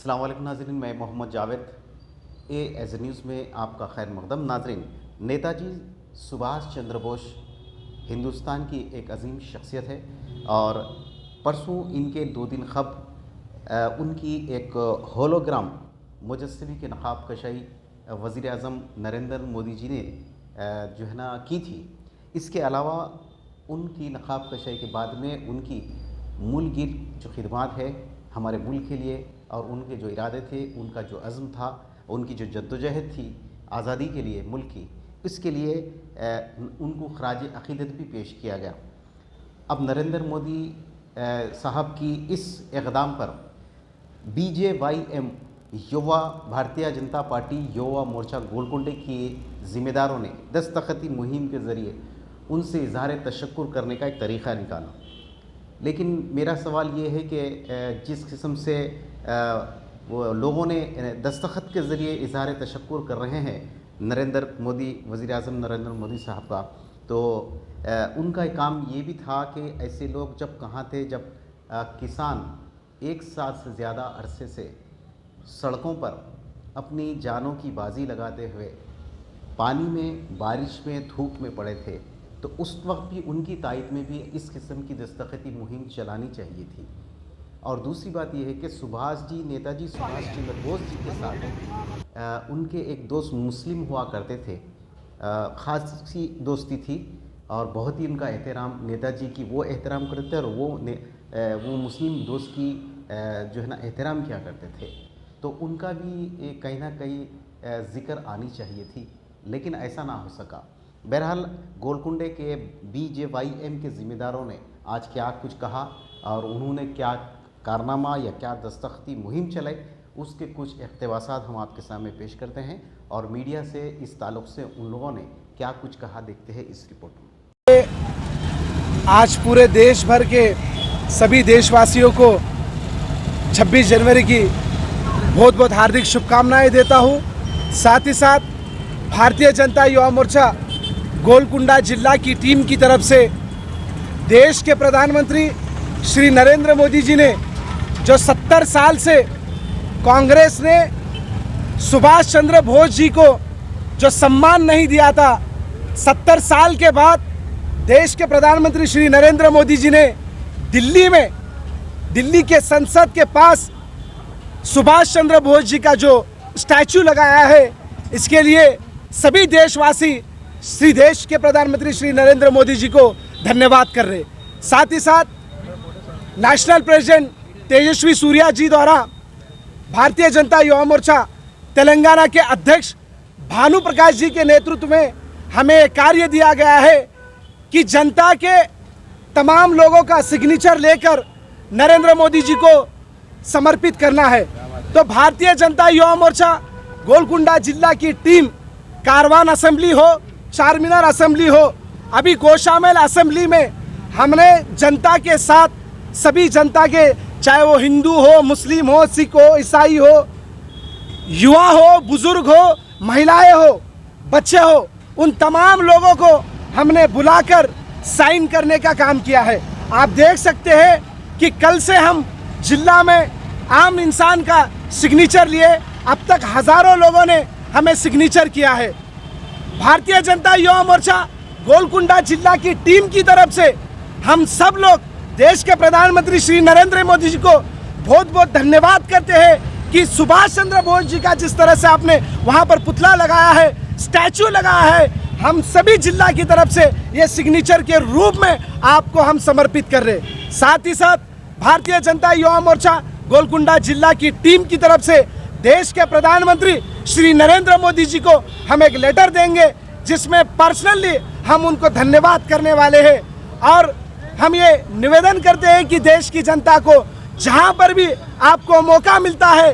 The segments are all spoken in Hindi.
अस्सलाम वालेकुम नाज़रीन, मैं मोहम्मद जावेद एज न्यूज़ में आपका खैर मकदम। नाज़रीन, नेताजी सुभाष चंद्र बोस हिंदुस्तान की एक अजीम शख्सियत है और परसों इनके 2 दिन ख़ब उनकी एक होलोग्राम मुजस्समी के नक़ाब कशाई वज़ीर आज़म नरेंद्र मोदी जी ने जो है ना की थी। इसके अलावा उनकी नक़ाब कशाई के बाद में उनकी मुल्किर जो खिदमात है हमारे मुल्क के लिए और उनके जो इरादे थे, उनका जो अज़्म था, उनकी जो जद्दोजहद थी आज़ादी के लिए मुल्क की, इसके लिए उनको खराज अक़ीदत भी पेश किया गया। अब नरेंद्र मोदी साहब की इस इक़दाम पर BJYM युवा भारतीय जनता पार्टी युवा मोर्चा गोलकुंडे के ज़िम्मेदारों ने दस्तखती मुहिम के ज़रिए उनसे इज़हार तशक्कुर करने का एक तरीक़ा निकाला। लेकिन मेरा सवाल ये है कि जिस किस्म से वो लोगों ने दस्तखत के ज़रिए इज़हार तशक्कुर कर रहे हैं नरेंद्र मोदी वज़ीर आज़म नरेंद्र मोदी साहब का, तो उनका काम ये भी था कि ऐसे लोग जब कहाँ थे जब किसान 1 साल से ज़्यादा अरसे से सड़कों पर अपनी जानों की बाजी लगाते हुए पानी में, बारिश में, धूप में पड़े थे, तो उस वक्त भी उनकी तायद में भी इस किस्म की दस्तखती मुहिम चलानी चाहिए थी। और दूसरी बात यह है कि नेताजी सुभाष चंद्र बोस जी के साथ उनके एक दोस्त मुस्लिम हुआ करते थे, ख़ासी दोस्ती थी और बहुत ही उनका एहतराम नेताजी की वो एहतराम करते थे और वो मुस्लिम दोस्त की जो है ना एहतराम किया करते थे। तो उनका भी कहीं ना कहीं ज़िक्र आनी चाहिए थी, लेकिन ऐसा ना हो सका। बहरहाल गोलकुंडे के BJYM के ज़िम्मेदारों ने आज क्या कुछ कहा और उन्होंने क्या कारनामा या क्या दस्तखती मुहिम चलाई, उसके कुछ इक़्तिबासात हम आपके सामने पेश करते हैं और मीडिया से इस ताल्लुक़ से उन लोगों ने क्या कुछ कहा देखते हैं इस रिपोर्ट में। आज पूरे देश भर के सभी देशवासियों को 26 जनवरी की बहुत बहुत हार्दिक शुभकामनाएं देता हूं। साथ ही साथ भारतीय जनता युवा मोर्चा गोलकुंडा जिला की टीम की तरफ से देश के प्रधानमंत्री श्री नरेंद्र मोदी जी ने जो 70 साल से कांग्रेस ने सुभाष चंद्र बोस जी को जो सम्मान नहीं दिया था, 70 साल के बाद देश के प्रधानमंत्री श्री नरेंद्र मोदी जी ने दिल्ली के संसद के पास सुभाष चंद्र बोस जी का जो स्टैचू लगाया है, इसके लिए सभी देशवासी श्री देश के प्रधानमंत्री श्री नरेंद्र मोदी जी को धन्यवाद कर रहे। साथ ही साथ नेशनल प्रेसिडेंट तेजस्वी सूर्या जी द्वारा भारतीय जनता युवा मोर्चा तेलंगाना के अध्यक्ष भानु प्रकाश जी के नेतृत्व में हमें कार्य दिया गया है कि जनता के तमाम लोगों का सिग्नेचर लेकर नरेंद्र मोदी जी को समर्पित करना है। तो भारतीय जनता युवा मोर्चा गोलकुंडा जिला की टीम कारवान असेंबली हो, चारमीनार असेंबली हो, अभी गोशामेल असेंबली में हमने जनता के साथ सभी जनता के, चाहे वो हिंदू हो, मुस्लिम हो, सिख हो, ईसाई हो, युवा हो, बुजुर्ग हो, महिलाएं हो, बच्चे हो, उन तमाम लोगों को हमने बुलाकर साइन करने का काम किया है। आप देख सकते हैं कि कल से हम जिला में आम इंसान का सिग्नेचर लिए, अब तक हज़ारों लोगों ने हमें सिग्नेचर किया है। भारतीय जनता युवा मोर्चा गोलकुंडा जिला की टीम की तरफ से हम सब लोग देश के प्रधानमंत्री श्री नरेंद्र मोदी जी को बहुत बहुत धन्यवाद करते हैं कि सुभाष चंद्र बोस जी का जिस तरह से आपने वहां पर पुतला लगाया है, स्टैचू लगाया है, हम सभी जिला की तरफ से ये सिग्नेचर के रूप में आपको हम समर्पित कर रहे। साथ ही साथ भारतीय जनता युवा मोर्चा गोलकुंडा जिला की टीम की तरफ से देश के प्रधानमंत्री श्री नरेंद्र मोदी जी को हम एक लेटर देंगे जिसमें पर्सनली हम उनको धन्यवाद करने वाले हैं और हम ये निवेदन करते हैं कि देश की जनता को जहां पर भी आपको मौका मिलता है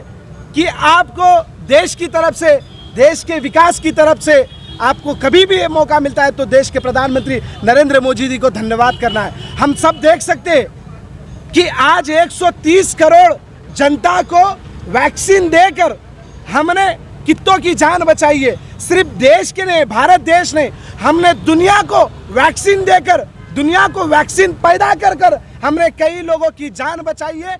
कि आपको देश की तरफ से, देश के विकास की तरफ से आपको कभी भी ये मौका मिलता है तो देश के प्रधानमंत्री नरेंद्र मोदी जी को धन्यवाद करना है। हम सब देख सकते हैं कि आज 130 करोड़ जनता को वैक्सीन देकर हमने कितनों की जान बचाई है। सिर्फ देश के नहीं, भारत देश ने, हमने दुनिया को वैक्सीन देकर, दुनिया को वैक्सीन पैदा कर हमने कई लोगों की जान बचाई है